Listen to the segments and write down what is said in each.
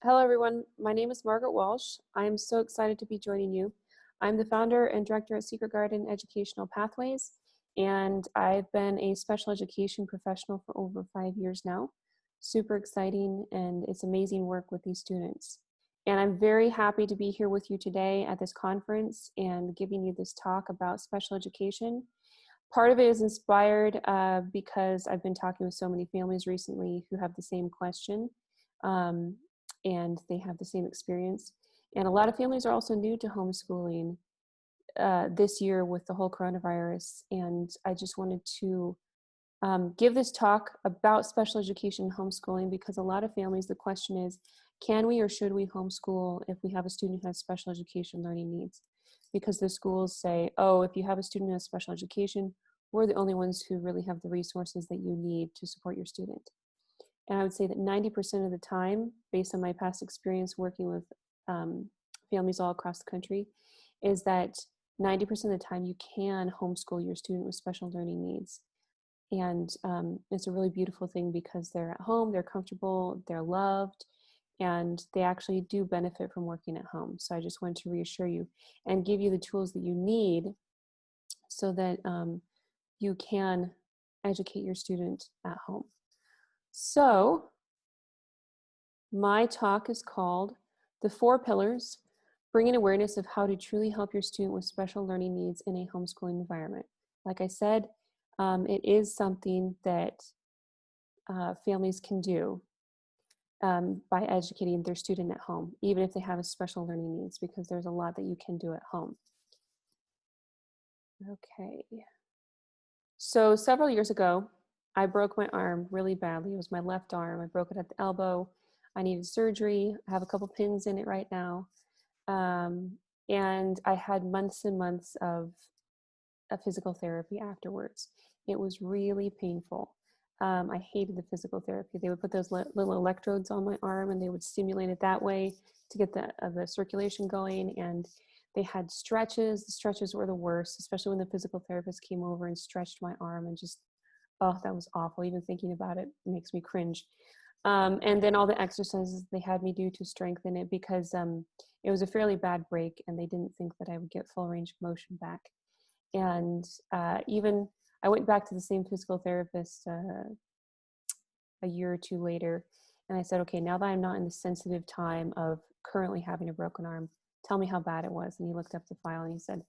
Hello, everyone. My name is Margaret Walsh. I am so excited to be joining you. I'm the founder and director at Secret Garden Educational Pathways, and I've been a special education professional for over 5 years now. Super exciting, and it's amazing work with these students. And I'm very happy to be here with you today at this conference and giving you this talk about special education. Part of it is inspired because I've been talking with so many families recently who have the same question. Um, and they have the same experience. And a lot of families are also new to homeschooling this year with the whole coronavirus. And I just wanted to give this talk about special education homeschooling because a lot of families, the question is, can we or should we homeschool if we have a student who has special education learning needs? Because the schools say, oh, if you have a student who has special education, we're the only ones who really have the resources that you need to support your student. And I would say that 90% of the time, based on my past experience working with families all across the country, is that 90% of the time you can homeschool your student with special learning needs. And it's a really beautiful thing because they're at home, they're comfortable, they're loved, and they actually do benefit from working at home. So I just wanted to reassure you and give you the tools that you need so that you can educate your student at home. So my talk is called The Four Pillars, Bringing Awareness of How to Truly Help Your Student with Special Learning Needs in a Homeschooling Environment. Like I said, it is something that families can do by educating their student at home, even if they have a special learning needs, because there's a lot that you can do at home. Okay. So several years ago, I broke my arm really badly. It was my left arm. I broke it at the elbow. I needed surgery. I have a couple pins in it right now. Um, and I had months and months of physical therapy afterwards. It was really painful. I hated the physical therapy. They would put those little electrodes on my arm and they would stimulate it that way to get the circulation going. And they had stretches. The stretches were the worst, especially when the physical therapist came over and stretched my arm and just, oh, that was awful. Even thinking about it makes me cringe. And then all the exercises they had me do to strengthen it because it was a fairly bad break and they didn't think that I would get full range of motion back. And even I went back to the same physical therapist a year or two later, and I said, okay, now that I'm not in the sensitive time of currently having a broken arm, tell me how bad it was. And he looked up the file and he said,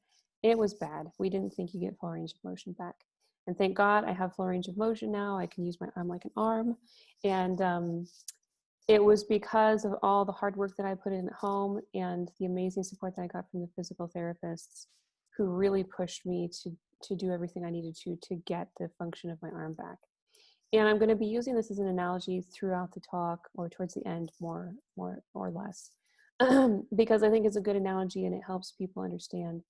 it was bad. We didn't think you get full range of motion back. And thank God I have full range of motion now. I can use my arm like an arm. And it was because of all the hard work that I put in at home and the amazing support that I got from the physical therapists who really pushed me to do everything I needed to get the function of my arm back. And I'm going to be using this as an analogy throughout the talk or towards the end more or less because I think it's a good analogy and it helps people understand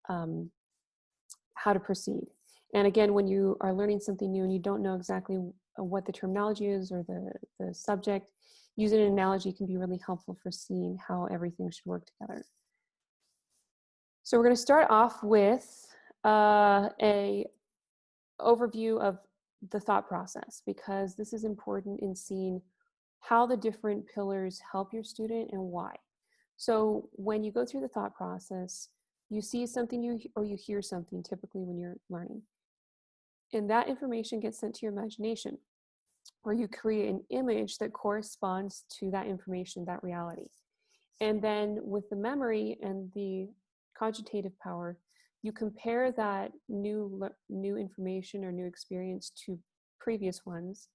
how to proceed. And again, when you are learning something new and you don't know exactly what the terminology is or the subject, using an analogy can be really helpful for seeing how everything should work together. So we're going to start off with a overview of the thought process because this is important in seeing how the different pillars help your student and why. So when you go through the thought process, you see something or you hear something typically when you're learning. And that information gets sent to your imagination, where you create an image that corresponds to that information, that reality. And then with the memory and the cogitative power, you compare that new information or new experience to previous ones,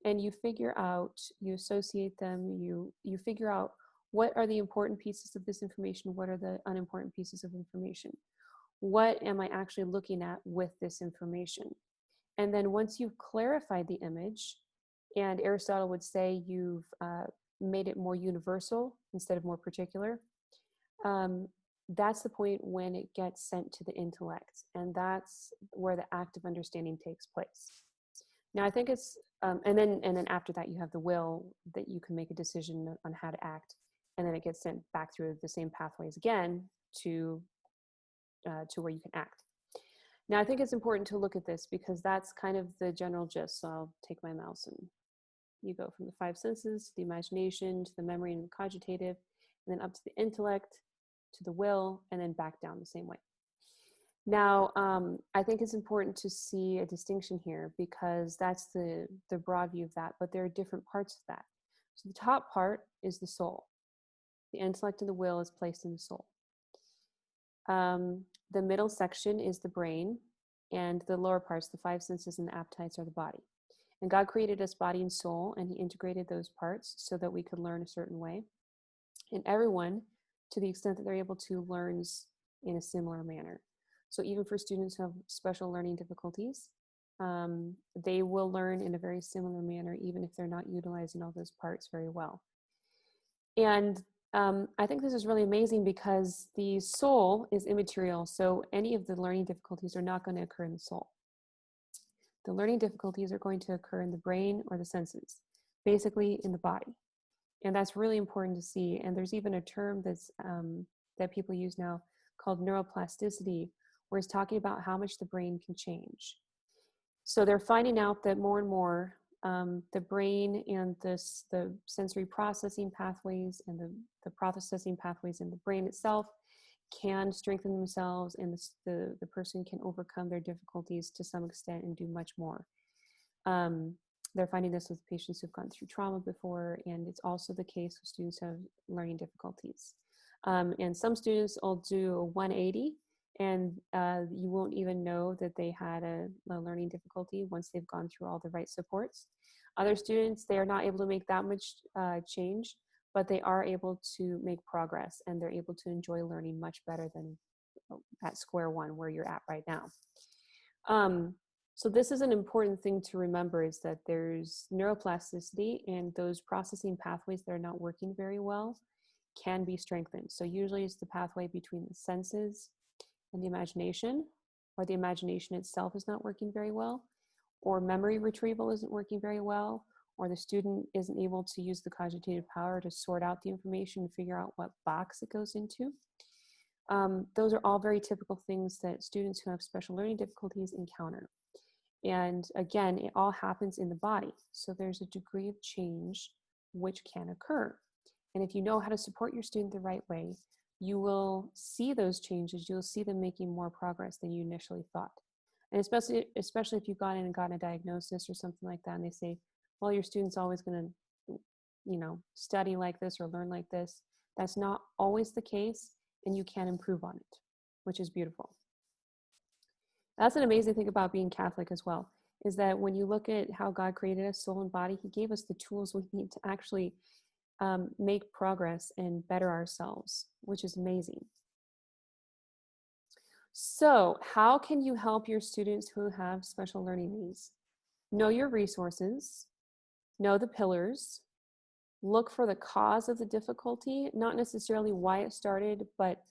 and you figure out, you associate them, you figure out what are the important pieces of this information, what are the unimportant pieces of information, what am I actually looking at with this information. And then once you've clarified the image, and Aristotle would say you've made it more universal instead of more particular, that's the point when it gets sent to the intellect. And that's where the act of understanding takes place. Now, I think it's, and then after that, you have the will that you can make a decision on how to act. And then it gets sent back through the same pathways again to where you can act. Now, I think it's important to look at this because that's kind of the general gist. So I'll take my mouse and You go from the five senses to the imagination, to the memory and the cogitative, and then up to the intellect, to the will, and then back down the same way. Now, I think it's important to see a distinction here because that's the broad view of that, but there are different parts of that. So the top part is the soul. The intellect and the will is placed in the soul. The middle section is the brain, and the lower parts, the five senses and the appetites, are the body. And God created us body and soul, and he integrated those parts so that we could learn a certain way. And everyone, to the extent that they're able to, learns in a similar manner. So even for students who have special learning difficulties, they will learn in a very similar manner, even if they're not utilizing all those parts very well. And I think this is really amazing because the soul is immaterial. So any of the learning difficulties are not going to occur in the soul. The learning difficulties are going to occur in the brain or the senses, basically in the body. And that's really important to see. And there's even a term that's, that people use now called neuroplasticity, where it's talking about how much the brain can change. So they're finding out that more and more the brain and the sensory processing pathways and the processing pathways in the brain itself can strengthen themselves, and the person can overcome their difficulties to some extent and do much more. They're finding this with patients who've gone through trauma before, and it's also the case with students who have learning difficulties. And some students will do a 180, and you won't even know that they had a learning difficulty once they've gone through all the right supports. Other students, they are not able to make that much change, but they are able to make progress, and they're able to enjoy learning much better than at square one where you're at right now. So this is an important thing to remember, is that there's neuroplasticity, and those processing pathways that are not working very well can be strengthened. So usually it's the pathway between the senses and the imagination, or the imagination itself is not working very well, or memory retrieval isn't working very well, or the student isn't able to use the cogitative power to sort out the information and figure out what box it goes into. Those are all very typical things that students who have special learning difficulties encounter. And again, it all happens in the body. So there's a degree of change which can occur. And if you know how to support your student the right way, you will see those changes. You'll see them making more progress than you initially thought. And especially if you've gone in and gotten a diagnosis or something like that, and they say, well, your student's always going to, study like this or learn like this. That's not always the case, and you can improve on it, which is beautiful. That's an amazing thing about being Catholic as well, is that when you look at how God created us, soul and body, he gave us the tools we need to actually make progress and better ourselves, which is amazing. So how can you help your students who have special learning needs? Know your resources, know the pillars, look for the cause of the difficulty, not necessarily why it started, but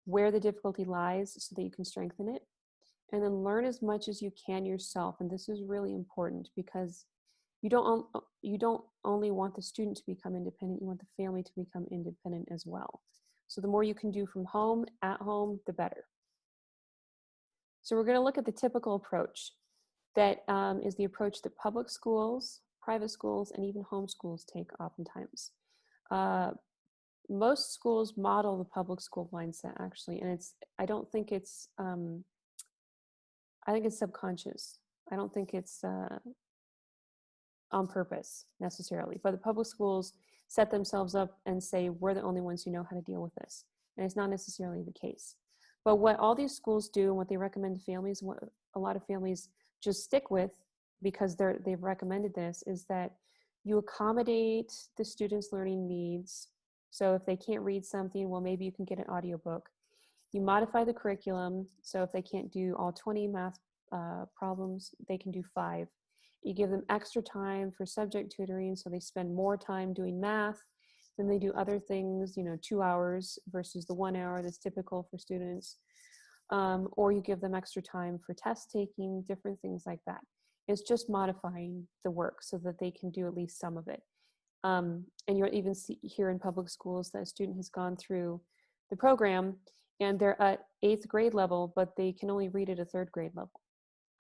where the difficulty lies so that you can strengthen it. And then learn as much as you can yourself. And this is really important because you don't only want the student to become independent, you want the family to become independent as well. So the more you can do from home, at home, the better. So we're going to look at the typical approach that is the approach that public schools, private schools, and even homeschools take oftentimes. Most schools model the public school mindset, actually, and I think it's subconscious. I don't think it's on purpose necessarily, but the public schools set themselves up and say, we're the only ones who know how to deal with this. And it's not necessarily the case. But what all these schools do and what they recommend to families, what a lot of families just stick with because they've recommended this, is that you accommodate the students' learning needs. So if they can't read something, well, maybe you can get an audiobook. You modify the curriculum. So if they can't do all 20 math problems, they can do 5. You give them extra time for subject tutoring, so they spend more time doing math than they do other things, 2 hours versus the 1 hour that's typical for students. Or you give them extra time for test taking, different things like that. It's just modifying the work so that they can do at least some of it. And you'll even see here in public schools that a student has gone through the program and they're at 8th grade level, but they can only read at a 3rd grade level.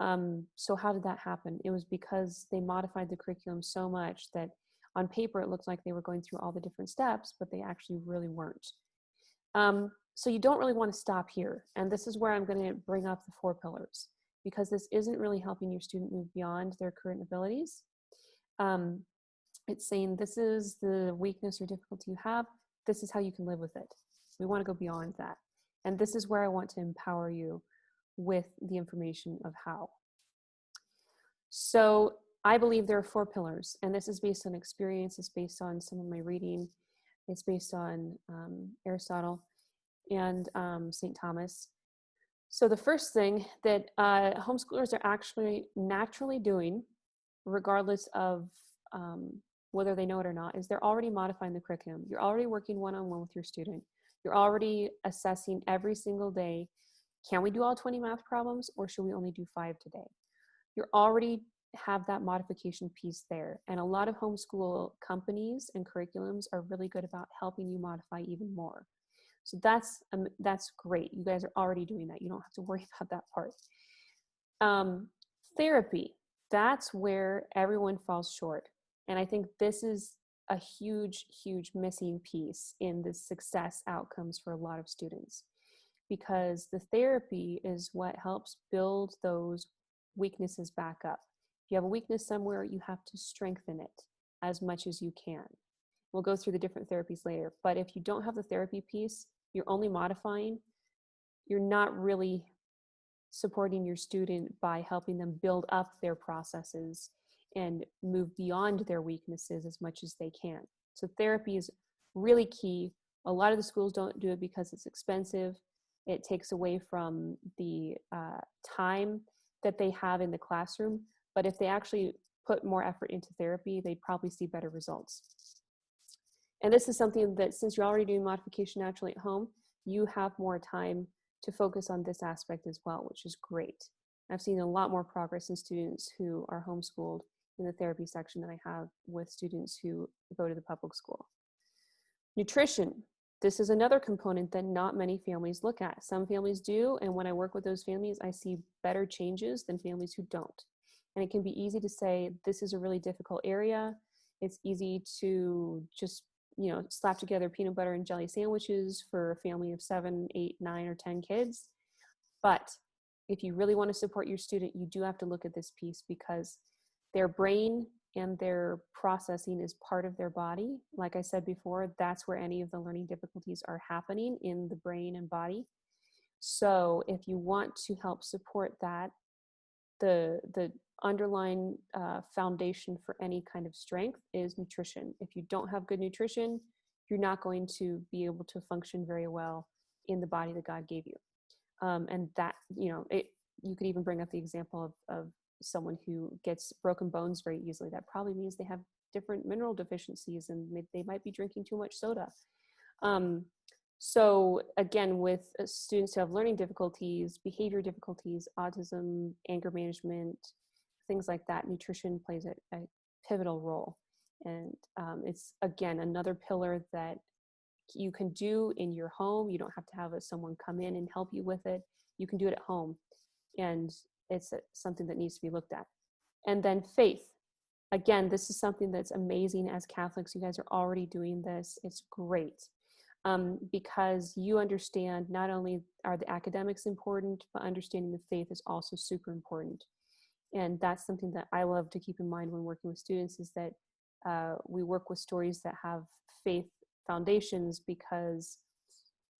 So how did that happen? It was because they modified the curriculum so much that on paper it looked like they were going through all the different steps, but they actually really weren't. So you don't really want to stop here. And this is where I'm going to bring up the 4 pillars, because this isn't really helping your student move beyond their current abilities. It's saying this is the weakness or difficulty you have. This is how you can live with it. We want to go beyond that. And this is where I want to empower you with the information of how. So I believe there are 4 pillars, and this is based on experience. It's based on some of my reading. It's based on Aristotle and St. Thomas. So the first thing that homeschoolers are actually naturally doing, regardless of whether they know it or not, is they're already modifying the curriculum. You're already working one-on-one with your student. You're already assessing every single day, can we do all 20 math problems, or should we only do 5 today? You already have that modification piece there. And a lot of homeschool companies and curriculums are really good about helping you modify even more. So that's great. You guys are already doing that. You don't have to worry about that part. Therapy, that's where everyone falls short. And I think this is a huge, huge missing piece in the success outcomes for a lot of students, because the therapy is what helps build those weaknesses back up. If you have a weakness somewhere, you have to strengthen it as much as you can. We'll go through the different therapies later, but if you don't have the therapy piece, you're only modifying, you're not really supporting your student by helping them build up their processes and move beyond their weaknesses as much as they can. So therapy is really key. A lot of the schools don't do it because it's expensive. It takes away from the time that they have in the classroom. But if they actually put more effort into therapy, they'd probably see better results. And this is something that, since you're already doing modification naturally at home, you have more time to focus on this aspect as well, which is great. I've seen a lot more progress in students who are homeschooled in the therapy section than I have with students who go to the public school. Nutrition. This is another component that not many families look at. Some families do, and when I work with those families, I see better changes than families who don't. And it can be easy to say, this is a really difficult area. It's easy to just, slap together peanut butter and jelly sandwiches for a family of 7, 8, 9, or 10 kids. But if you really want to support your student, you do have to look at this piece, because their brain and their processing is part of their body. Like I said before, that's where any of the learning difficulties are happening, in the brain and body. So if you want to help support that, the underlying foundation for any kind of strength is nutrition. If you don't have good nutrition, you're not going to be able to function very well in the body that God gave you. And that, you could even bring up the example of someone who gets broken bones very easily. That probably means they have different mineral deficiencies, and they might be drinking too much soda. So again, with students who have learning difficulties, behavior difficulties, autism, anger management, things like that, nutrition plays a pivotal role. And it's, again, another pillar that you can do in your home. You don't have to have someone come in and help you with it. You can do it at home. And it's something that needs to be looked at. And then faith. Again, this is something that's amazing. As Catholics, you guys are already doing this. It's great. Because you understand, not only are the academics important, but understanding the faith is also super important. And that's something that I love to keep in mind when working with students, is that we work with stories that have faith foundations, because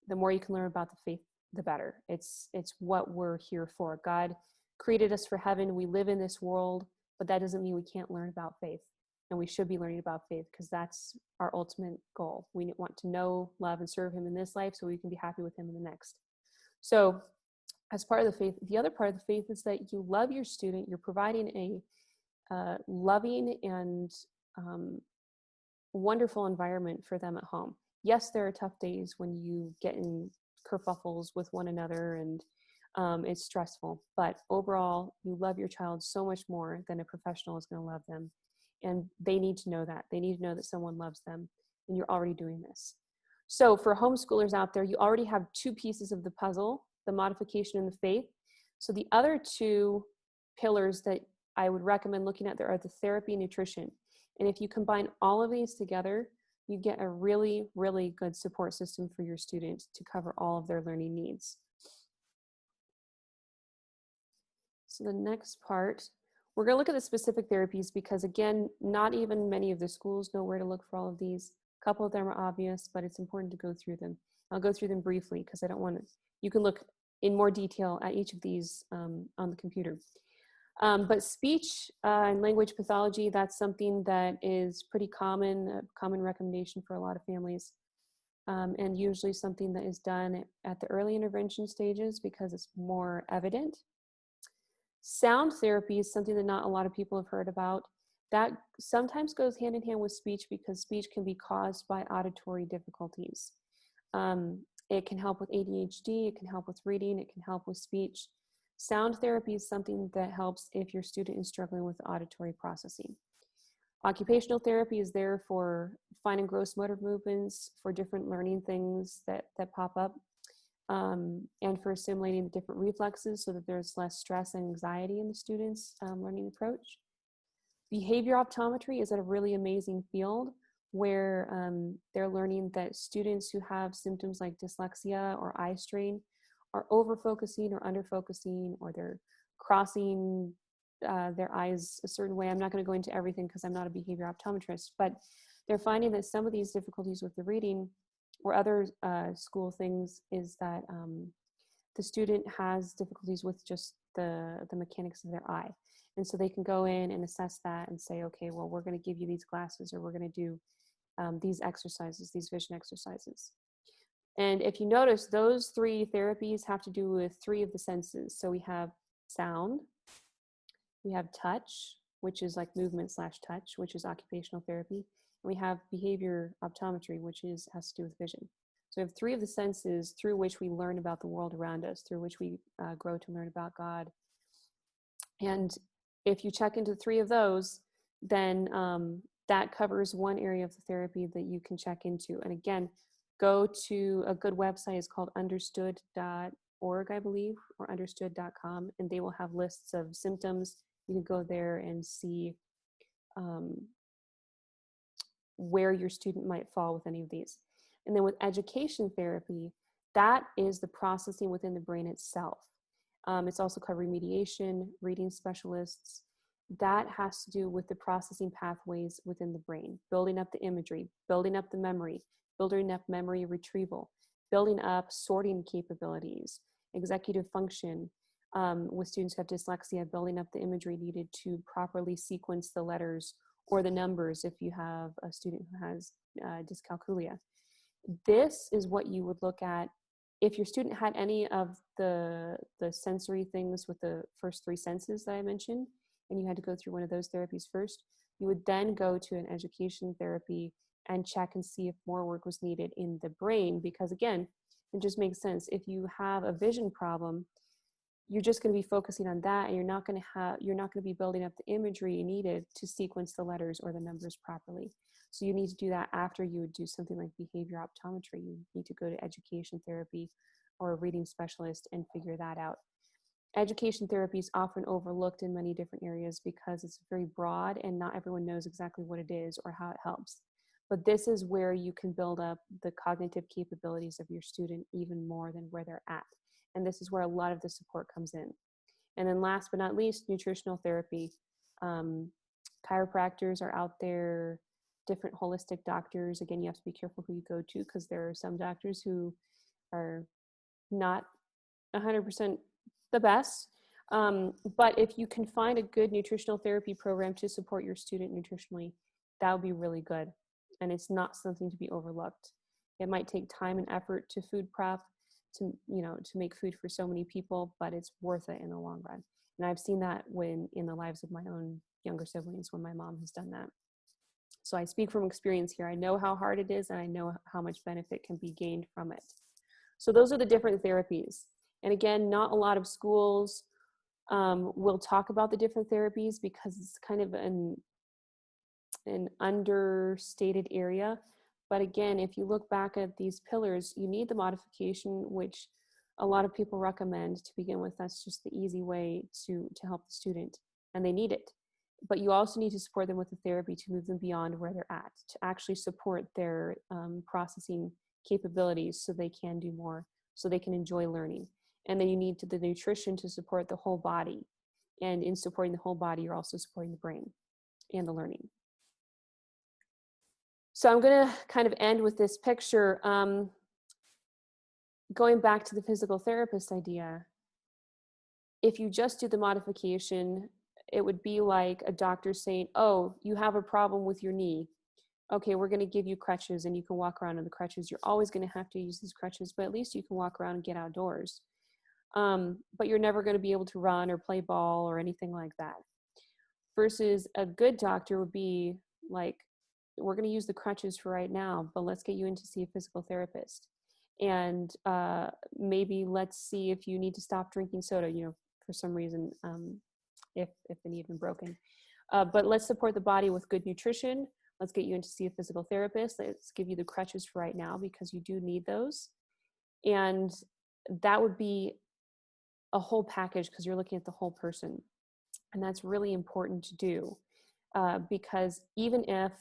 the more you can learn about the faith, the better. It's what we're here for. God created us for heaven. We live in this world, but that doesn't mean we can't learn about faith. And we should be learning about faith, because that's our ultimate goal. We want to know, love, and serve him in this life so we can be happy with him in the next. So as part of the faith, the other part of the faith is that you love your student. You're providing a loving and wonderful environment for them at home. Yes, there are tough days when you get in kerfuffles with one another, and it's stressful. But overall, you love your child so much more than a professional is going to love them. And they need to know that. They need to know that someone loves them, and you're already doing this. So for homeschoolers out there, you already have 2 pieces of the puzzle, the modification and the faith. So the other 2 pillars that I would recommend looking at there are the therapy and nutrition. And if you combine all of these together, you get a really, really good support system for your students to cover all of their learning needs. So the next part, we're going to look at the specific therapies because, again, not even many of the schools know where to look for all of these. A couple of them are obvious, but it's important to go through them. I'll go through them briefly because I don't want to, you can look in more detail at each of these on the computer. But speech and language pathology, that's something that is pretty common, a common recommendation for a lot of families. And usually something that is done at the early intervention stages because it's more evident. Sound therapy is something that not a lot of people have heard about. That sometimes goes hand in hand with speech because speech can be caused by auditory difficulties. It can help with ADHD, it can help with reading, it can help with speech. Sound therapy is something that helps if your student is struggling with auditory processing. Occupational therapy is there for fine and gross motor movements, for different learning things that pop up. And for assimilating the different reflexes so that there's less stress and anxiety in the students' learning approach. Behavior optometry is a really amazing field where they're learning that students who have symptoms like dyslexia or eye strain are over-focusing or under-focusing, or they're crossing their eyes a certain way. I'm not going to go into everything because I'm not a behavior optometrist, but they're finding that some of these difficulties with the reading or other school things is that the student has difficulties with just the mechanics of their eye. And so they can go in and assess that and say, okay, well, we're going to give you these glasses, or we're going to do these exercises, these vision exercises. And if you notice, those three therapies have to do with three of the senses. So we have sound, we have touch, which is like movement / touch, which is occupational therapy. And we have behavior optometry, which has to do with vision. So we have three of the senses through which we learn about the world around us, through which we grow to learn about God. And if you check into three of those, then that covers one area of the therapy that you can check into. And again, go to a good website. It's called understood.org, I believe, or understood.com, and they will have lists of symptoms. You can go there and see where your student might fall with any of these. And then with education therapy, that is the processing within the brain itself. It's also called remediation, reading specialists. That has to do with the processing pathways within the brain, building up the imagery, building up the memory, building up memory retrieval, building up sorting capabilities, executive function, with students who have dyslexia, building up the imagery needed to properly sequence the letters or the numbers if you have a student who has dyscalculia. This is what you would look at if your student had any of the sensory things with the first three senses that I mentioned, and you had to go through one of those therapies first. You would then go to an education therapy and check and see if more work was needed in the brain, because again, it just makes sense. If you have a vision problem, you're just going to be focusing on that, and you're not going to be building up the imagery needed to sequence the letters or the numbers properly. So you need to do that after you would do something like behavior optometry. You need to go to education therapy or a reading specialist and figure that out. Education therapy is often overlooked in many different areas because it's very broad and not everyone knows exactly what it is or how it helps. But this is where you can build up the cognitive capabilities of your student even more than where they're at. And this is where a lot of the support comes in. And then last but not least, nutritional therapy. Chiropractors are out there, different holistic doctors. Again, you have to be careful who you go to because there are some doctors who are not 100% the best. But if you can find a good nutritional therapy program to support your student nutritionally, that would be really good. And it's not something to be overlooked. It might take time and effort to food prep, to make food for so many people, but it's worth it in the long run. And I've seen that in the lives of my own younger siblings when my mom has done that. So I speak from experience here. I know how hard it is, and I know how much benefit can be gained from it. So those are the different therapies. And again, not a lot of schools will talk about the different therapies because it's kind of an understated area. But again, if you look back at these pillars, you need the modification, which a lot of people recommend to begin with. That's just the easy way to help the student, and they need it. But you also need to support them with the therapy to move them beyond where they're at, to actually support their processing capabilities so they can do more, so they can enjoy learning. And then you need the nutrition to support the whole body. And in supporting the whole body, you're also supporting the brain and the learning. So I'm going to kind of end with this picture. Going back to the physical therapist idea, if you just do the modification, it would be like a doctor saying, oh, you have a problem with your knee. Okay, we're going to give you crutches and you can walk around on the crutches. You're always going to have to use these crutches, but at least you can walk around and get outdoors. But you're never going to be able to run or play ball or anything like that. Versus a good doctor would be like, we're going to use the crutches for right now, but let's get you in to see a physical therapist. And maybe let's see if you need to stop drinking soda, for some reason, if the knee had been broken. But let's support the body with good nutrition. Let's get you in to see a physical therapist. Let's give you the crutches for right now because you do need those. And that would be a whole package because you're looking at the whole person. And that's really important to do because even if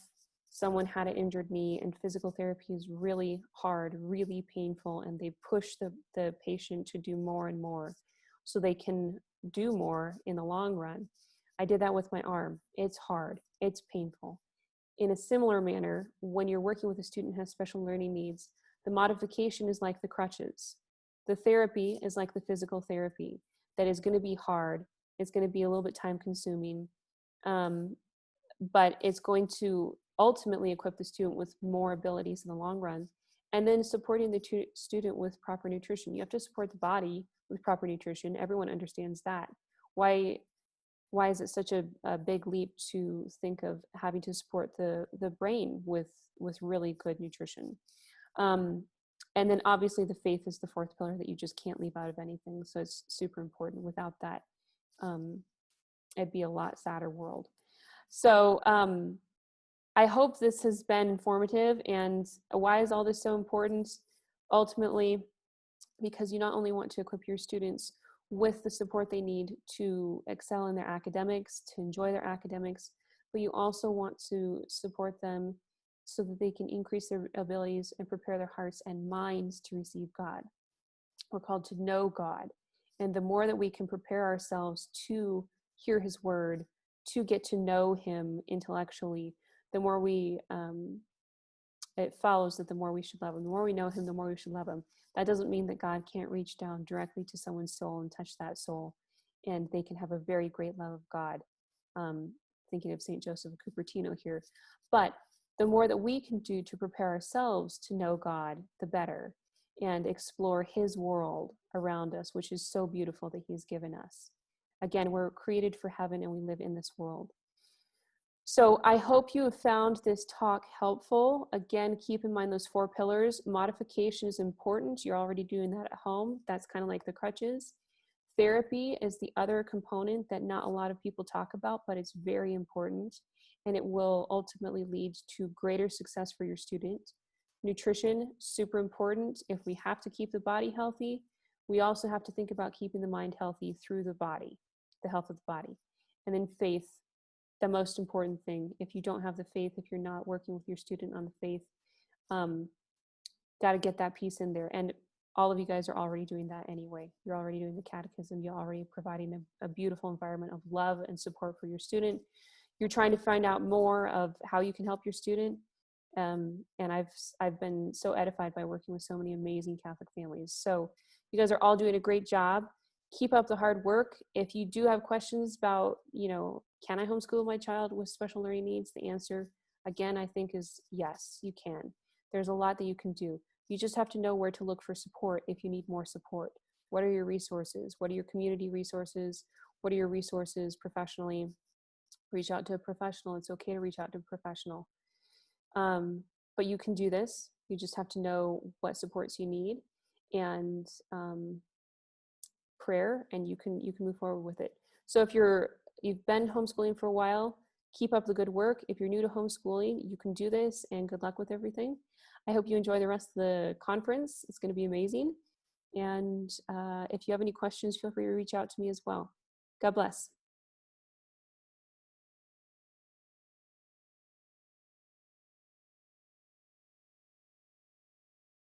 someone had an injured knee and physical therapy is really hard, really painful, and they push the patient to do more and more so they can do more in the long run. I did that with my arm. It's hard. It's painful. In a similar manner, when you're working with a student who has special learning needs, the modification is like the crutches. The therapy is like the physical therapy that is going to be hard. It's going to be a little bit time consuming, but it's going to ultimately equip the student with more abilities in the long run. And then supporting the student with proper nutrition. You have to support the body with proper nutrition. Everyone understands that. Why is it such a big leap to think of having to support the brain with really good nutrition? And then obviously the faith is the fourth pillar that you just can't leave out of anything. So it's super important. Without that, it'd be a lot sadder world. So I hope this has been informative. And why is all this so important? Ultimately, because you not only want to equip your students with the support they need to excel in their academics, to enjoy their academics, but you also want to support them so that they can increase their abilities and prepare their hearts and minds to receive God. We're called to know God. And the more that we can prepare ourselves to hear his word, to get to know him intellectually, the more it follows that the more we should love him. The more we know him, the more we should love him. That doesn't mean that God can't reach down directly to someone's soul and touch that soul, and they can have a very great love of God. Thinking of St. Joseph of Cupertino here. But the more that we can do to prepare ourselves to know God, the better, and explore his world around us, which is so beautiful that he's given us. Again, we're created for heaven and we live in this world. So I hope you have found this talk helpful. Again, keep in mind those 4 pillars. Modification is important. You're already doing that at home. That's kind of like the crutches. Therapy is the other component that not a lot of people talk about, but it's very important. And it will ultimately lead to greater success for your student. Nutrition, super important. If we have to keep the body healthy, we also have to think about keeping the mind healthy through the body, the health of the body. And then faith, the most important thing. If you don't have the faith, if you're not working with your student on the faith, got to get that piece in there. And all of you guys are already doing that anyway. You're already doing the catechism. You're already providing a beautiful environment of love and support for your student. You're trying to find out more of how you can help your student. And I've been so edified by working with so many amazing Catholic families. So you guys are all doing a great job. Keep up the hard work. If you do have questions about, can I homeschool my child with special learning needs? The answer, again, I think is yes, you can. There's a lot that you can do. You just have to know where to look for support if you need more support. What are your resources? What are your community resources? What are your resources professionally? Reach out to a professional. It's okay to reach out to a professional. But you can do this. You just have to know what supports you need and prayer, and you can move forward with it. So if you've been homeschooling for a while, keep up the good work. If you're new to homeschooling, you can do this, and good luck with everything. I hope you enjoy the rest of the conference. It's going to be amazing. And if you have any questions, feel free to reach out to me as well. God bless.